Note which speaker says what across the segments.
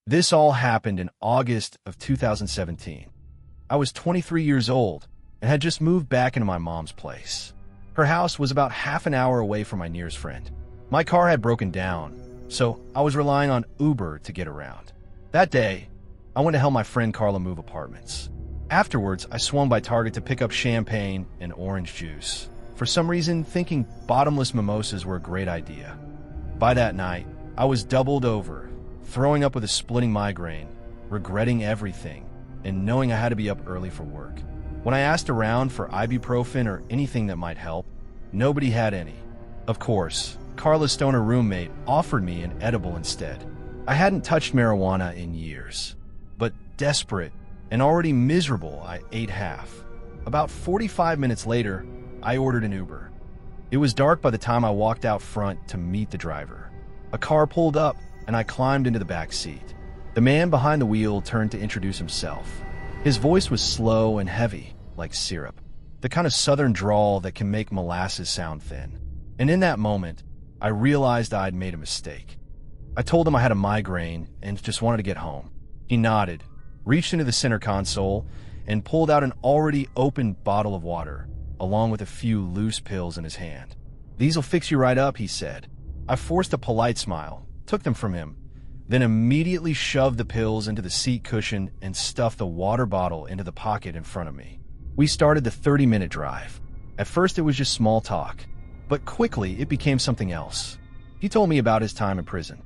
Speaker 1: This all happened in August of 2017. I was 23 years old and had just moved back into my mom's place. Her house was about half an hour away from my nearest friend. My car had broken down, so I was relying on Uber to get around. That day, I went to help my friend Carla move apartments. Afterwards, I swung by Target to pick up champagne and orange juice, for some reason thinking bottomless mimosas were a great idea. By that night, I was doubled over, throwing up with a splitting migraine, regretting everything, and knowing I had to be up early for work. When I asked around for ibuprofen or anything that might help, nobody had any. Of course, Carla's stoner roommate offered me an edible instead. I hadn't touched marijuana in years, but desperate and already miserable, I ate half. About 45 minutes later, I ordered an Uber. It was dark by the time I walked out front to meet the driver. A car pulled up, and I climbed into the back seat. The man behind the wheel turned to introduce himself. His voice was slow and heavy, like syrup, the kind of southern drawl that can make molasses sound thin. And in that moment, I realized I'd made a mistake. I told him I had a migraine and just wanted to get home. He nodded, reached into the center console, and pulled out an already opened bottle of water, along with a few loose pills in his hand. "These'll fix you right up," he said. I forced a polite smile, took them from him, then immediately shoved the pills into the seat cushion and stuffed the water bottle into the pocket in front of me. We started the 30-minute drive. At first it was just small talk, but quickly it became something else. He told me about his time in prison,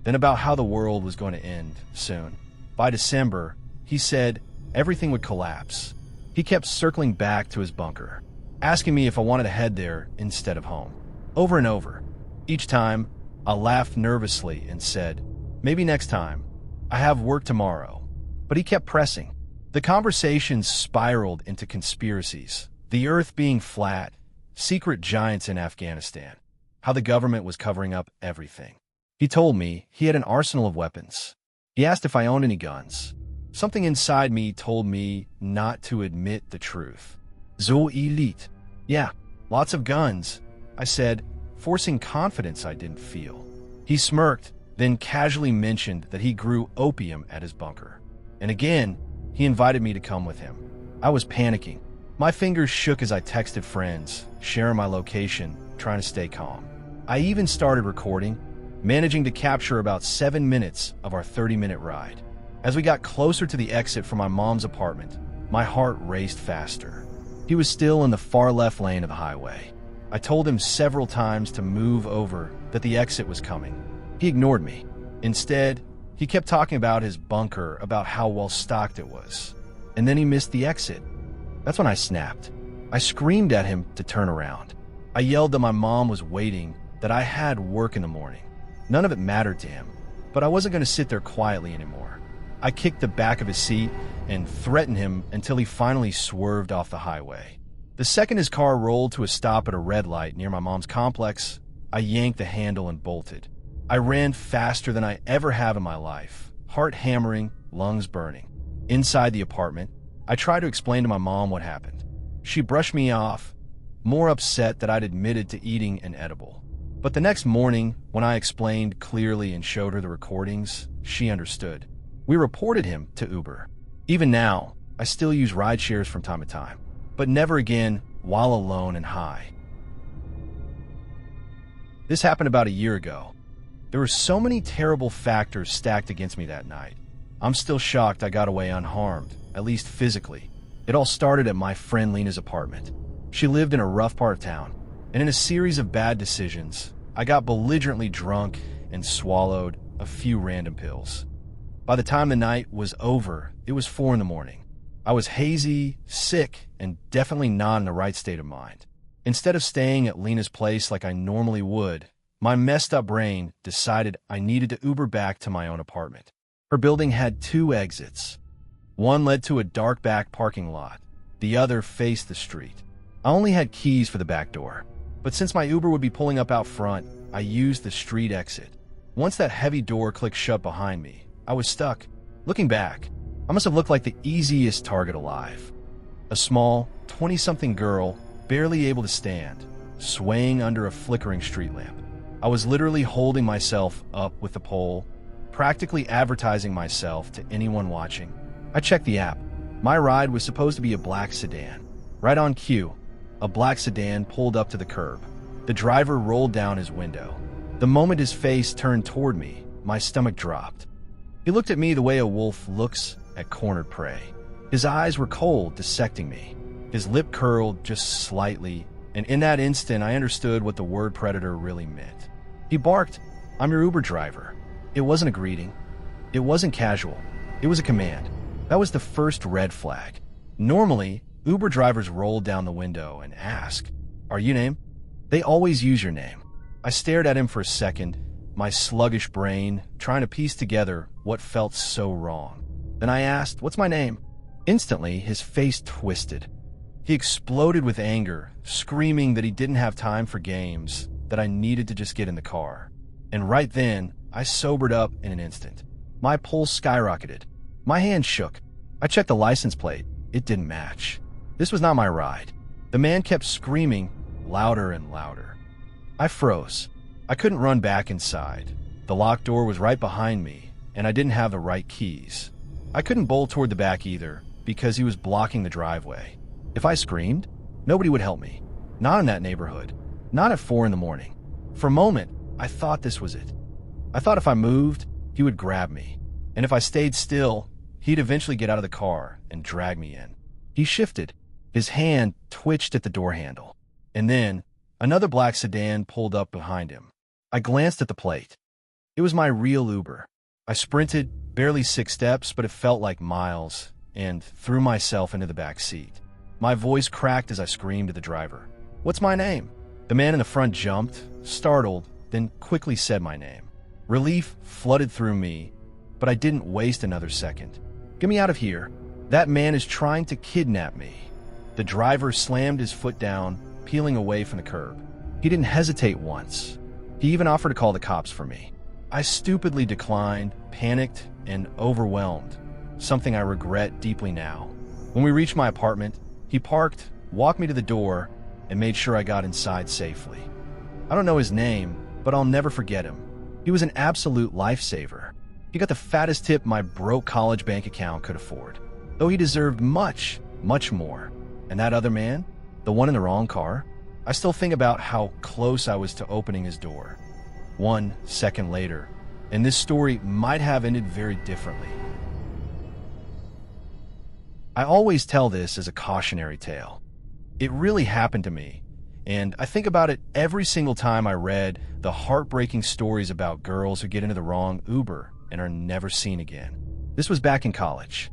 Speaker 1: then about how the world was going to end soon. By December, he said everything would collapse. He kept circling back to his bunker, asking me if I wanted to head there instead of home. Over and over. Each time, I laughed nervously and said, "Maybe next time. I have work tomorrow." But he kept pressing. The conversation spiraled into conspiracies, the earth being flat, secret giants in Afghanistan, how the government was covering up everything. He told me he had an arsenal of weapons. He asked if I owned any guns. Something inside me told me not to admit the truth. "So elite." "Yeah, lots of guns," I said, forcing confidence I didn't feel. He smirked, then casually mentioned that he grew opium at his bunker. And again, he invited me to come with him. I was panicking. My fingers shook as I texted friends, sharing my location, trying to stay calm. I even started recording, managing to capture about 7 minutes of our 30-minute ride. As we got closer to the exit from my mom's apartment, my heart raced faster. He was still in the far left lane of the highway. I told him several times to move over, that the exit was coming. He ignored me. Instead, he kept talking about his bunker, about how well stocked it was. And then he missed the exit. That's when I snapped. I screamed at him to turn around. I yelled that my mom was waiting, that I had work in the morning. None of it mattered to him, but I wasn't going to sit there quietly anymore. I kicked the back of his seat and threatened him until he finally swerved off the highway. The second his car rolled to a stop at a red light near my mom's complex, I yanked the handle and bolted. I ran faster than I ever have in my life, heart hammering, lungs burning. Inside the apartment, I tried to explain to my mom what happened. She brushed me off, more upset that I'd admitted to eating an edible. But the next morning, when I explained clearly and showed her the recordings, she understood. We reported him to Uber. Even now, I still use ride shares from time to time, but never again while alone and high. This happened about a year ago. There were so many terrible factors stacked against me that night. I'm still shocked I got away unharmed, at least physically. It all started at my friend Lena's apartment. She lived in a rough part of town, and in a series of bad decisions, I got belligerently drunk and swallowed a few random pills. By the time the night was over, it was 4 in the morning. I was hazy, sick, and definitely not in the right state of mind. Instead of staying at Lena's place like I normally would, my messed up brain decided I needed to Uber back to my own apartment. Her building had 2 exits. One led to a dark back parking lot. The other faced the street. I only had keys for the back door, but since my Uber would be pulling up out front, I used the street exit. Once that heavy door clicked shut behind me, I was stuck. Looking back, I must have looked like the easiest target alive. A small, 20-something girl, barely able to stand, swaying under a flickering street lamp. I was literally holding myself up with the pole, practically advertising myself to anyone watching. I checked the app. My ride was supposed to be a black sedan. Right on cue, a black sedan pulled up to the curb. The driver rolled down his window. The moment his face turned toward me, my stomach dropped. He looked at me the way a wolf looks at cornered prey. His eyes were cold, dissecting me. His lip curled just slightly, and in that instant, I understood what the word predator really meant. He barked, "I'm your Uber driver." It wasn't a greeting. It wasn't casual. It was a command. That was the first red flag. Normally, Uber drivers roll down the window and ask, "Are you name?" They always use your name. I stared at him for a second, my sluggish brain trying to piece together what felt so wrong. Then I asked, "What's my name?" Instantly, his face twisted. He exploded with anger, screaming that he didn't have time for games, that I needed to just get in the car. And right then, I sobered up in an instant. My pulse skyrocketed. My hand shook. I checked the license plate. It didn't match. This was not my ride. The man kept screaming louder and louder. I froze. I couldn't run back inside. The locked door was right behind me, and I didn't have the right keys. I couldn't bolt toward the back either, because he was blocking the driveway. If I screamed, nobody would help me. Not in that neighborhood. Not at 4 in the morning. For a moment, I thought this was it. I thought if I moved, he would grab me. And if I stayed still, he'd eventually get out of the car and drag me in. He shifted. His hand twitched at the door handle. And then, another black sedan pulled up behind him. I glanced at the plate. It was my real Uber. I sprinted, barely 6 steps, but it felt like miles, and threw myself into the back seat. My voice cracked as I screamed at the driver. "What's my name?" The man in the front jumped, startled, then quickly said my name. Relief flooded through me, but I didn't waste another second. "Get me out of here. That man is trying to kidnap me." The driver slammed his foot down, peeling away from the curb. He didn't hesitate once. He even offered to call the cops for me. I stupidly declined, panicked, and overwhelmed, something I regret deeply now. When we reached my apartment, he parked, walked me to the door, and made sure I got inside safely. I don't know his name, but I'll never forget him. He was an absolute lifesaver. He got the fattest tip my broke college bank account could afford, though he deserved much, much more. And that other man, the one in the wrong car, I still think about how close I was to opening his door. 1 second later, and this story might have ended very differently. I always tell this as a cautionary tale. It really happened to me, and I think about it every single time I read the heartbreaking stories about girls who get into the wrong Uber and are never seen again. This was back in college.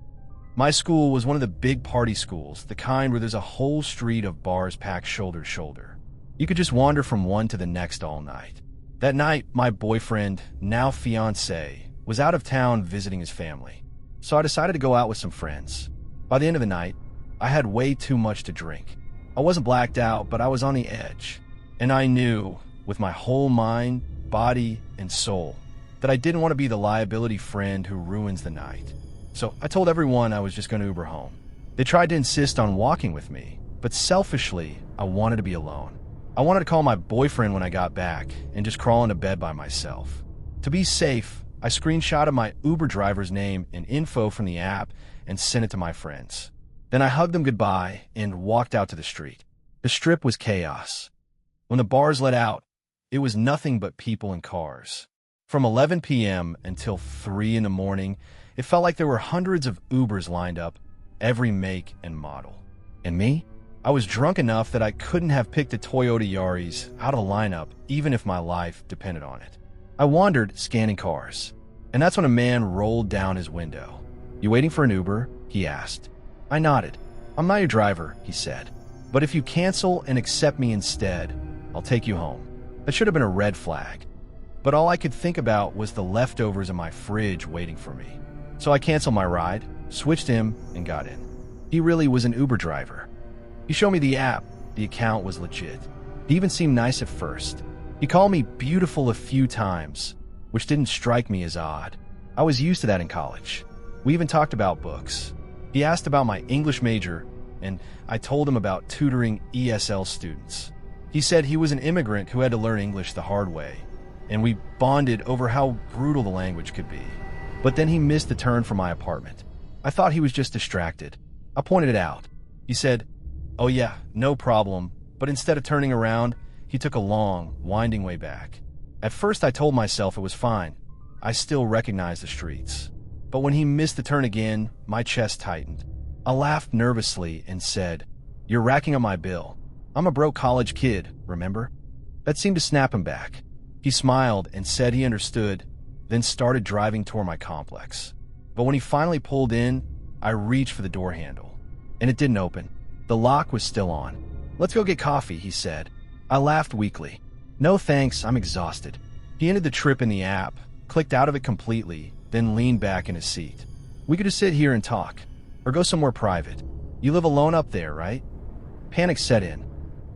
Speaker 1: My school was one of the big party schools, the kind where there's a whole street of bars packed shoulder to shoulder. You could just wander from one to the next all night. That night, my boyfriend, now fiancé, was out of town visiting his family, so I decided to go out with some friends. By the end of the night, I had way too much to drink. I wasn't blacked out, but I was on the edge. And I knew, with my whole mind, body, and soul, that I didn't want to be the liability friend who ruins the night. So I told everyone I was just going to Uber home. They tried to insist on walking with me, but selfishly, I wanted to be alone. I wanted to call my boyfriend when I got back and just crawl into bed by myself. To be safe, I screenshotted my Uber driver's name and info from the app and sent it to my friends. Then I hugged them goodbye and walked out to the street. The strip was chaos. When the bars let out, it was nothing but people and cars. From 11 p.m. until 3 in the morning, it felt like there were hundreds of Ubers lined up, every make and model. And me? I was drunk enough that I couldn't have picked a Toyota Yaris out of the lineup even if my life depended on it. I wandered, scanning cars, and that's when a man rolled down his window. "You waiting for an Uber?" he asked. I nodded. "I'm not your driver," he said, "but if you cancel and accept me instead, I'll take you home." That should have been a red flag. But all I could think about was the leftovers in my fridge waiting for me. So I canceled my ride, switched him, and got in. He really was an Uber driver. He showed me the app. The account was legit. He even seemed nice at first. He called me beautiful a few times, which didn't strike me as odd. I was used to that in college. We even talked about books. He asked about my English major, and I told him about tutoring ESL students. He said he was an immigrant who had to learn English the hard way, and we bonded over how brutal the language could be. But then he missed the turn for my apartment. I thought he was just distracted. I pointed it out. He said, "Oh yeah, no problem," but instead of turning around, he took a long, winding way back. At first I told myself it was fine. I still recognized the streets. But when he missed the turn again, my chest tightened. I laughed nervously and said, "You're racking up my bill. I'm a broke college kid, remember?" That seemed to snap him back. He smiled and said he understood, then started driving toward my complex. But when he finally pulled in, I reached for the door handle, and it didn't open. The lock was still on. "Let's go get coffee," he said. I laughed weakly. "No thanks, I'm exhausted." He ended the trip in the app, clicked out of it completely, then leaned back in his seat. "We could just sit here and talk, or go somewhere private. You live alone up there, right?" Panic set in.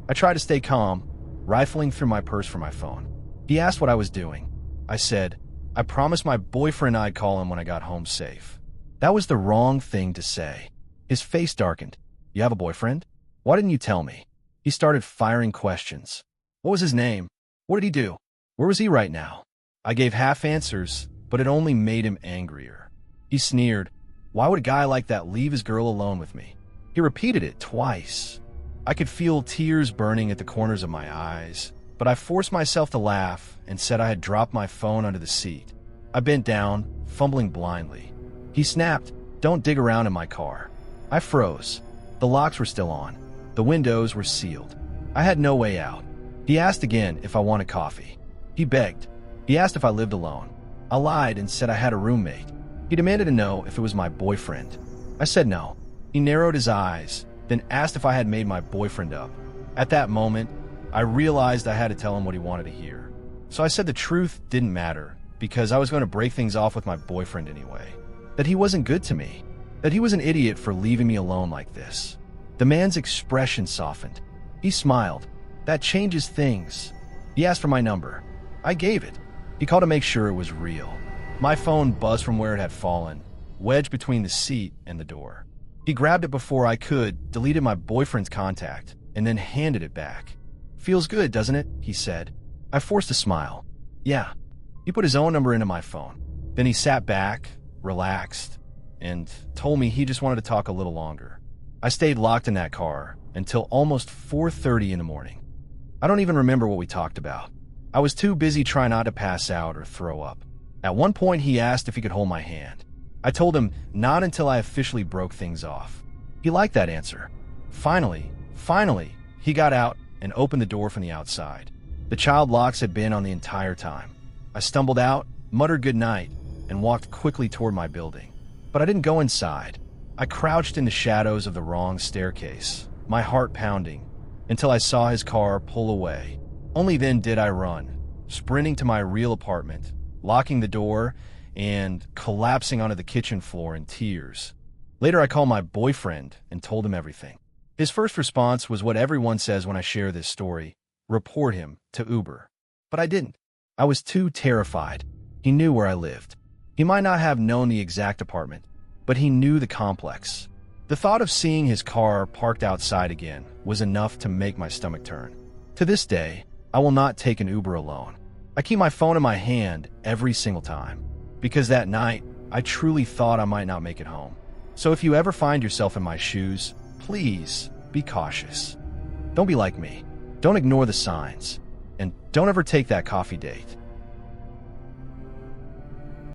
Speaker 1: I tried to stay calm, rifling through my purse for my phone. He asked what I was doing. I said, "I promised my boyfriend I'd call him when I got home safe." That was the wrong thing to say. His face darkened. "You have a boyfriend? Why didn't you tell me?" He started firing questions. What was his name? What did he do? Where was he right now? I gave half answers, but it only made him angrier. He sneered. Why would a guy like that leave his girl alone with me? He repeated it twice. I could feel tears burning at the corners of my eyes, but I forced myself to laugh and said I had dropped my phone under the seat. I bent down, fumbling blindly. He snapped, "Don't dig around in my car." I froze. The locks were still on. The windows were sealed. I had no way out. He asked again if I wanted coffee. He begged. He asked if I lived alone. I lied and said I had a roommate. He demanded to know if it was my boyfriend. I said no. He narrowed his eyes, then asked if I had made my boyfriend up. At that moment, I realized I had to tell him what he wanted to hear. So I said the truth didn't matter, because I was going to break things off with my boyfriend anyway. That he wasn't good to me. That he was an idiot for leaving me alone like this. The man's expression softened. He smiled. That changes things. He asked for my number. I gave it. He called to make sure it was real. My phone buzzed from where it had fallen, wedged between the seat and the door. He grabbed it before I could, deleted my boyfriend's contact, and then handed it back. "Feels good, doesn't it?" he said. I forced a smile. "Yeah." He put his own number into my phone. Then he sat back, relaxed, and told me he just wanted to talk a little longer. I stayed locked in that car until almost 4:30 in the morning. I don't even remember what we talked about. I was too busy trying not to pass out or throw up. At one point, he asked if he could hold my hand. I told him not until I officially broke things off. He liked that answer. Finally, he got out and opened the door from the outside. The child locks had been on the entire time. I stumbled out, muttered goodnight, and walked quickly toward my building. But I didn't go inside. I crouched in the shadows of the wrong staircase, my heart pounding, until I saw his car pull away. Only then did I run, sprinting to my real apartment, locking the door, and collapsing onto the kitchen floor in tears. Later, I called my boyfriend and told him everything. His first response was what everyone says when I share this story: report him to Uber. But I didn't. I was too terrified. He knew where I lived. He might not have known the exact apartment, but he knew the complex. The thought of seeing his car parked outside again was enough to make my stomach turn. To this day, I will not take an Uber alone. I keep my phone in my hand every single time, because that night, I truly thought I might not make it home. So if you ever find yourself in my shoes, please be cautious. Don't be like me. Don't ignore the signs. And don't ever take that coffee date.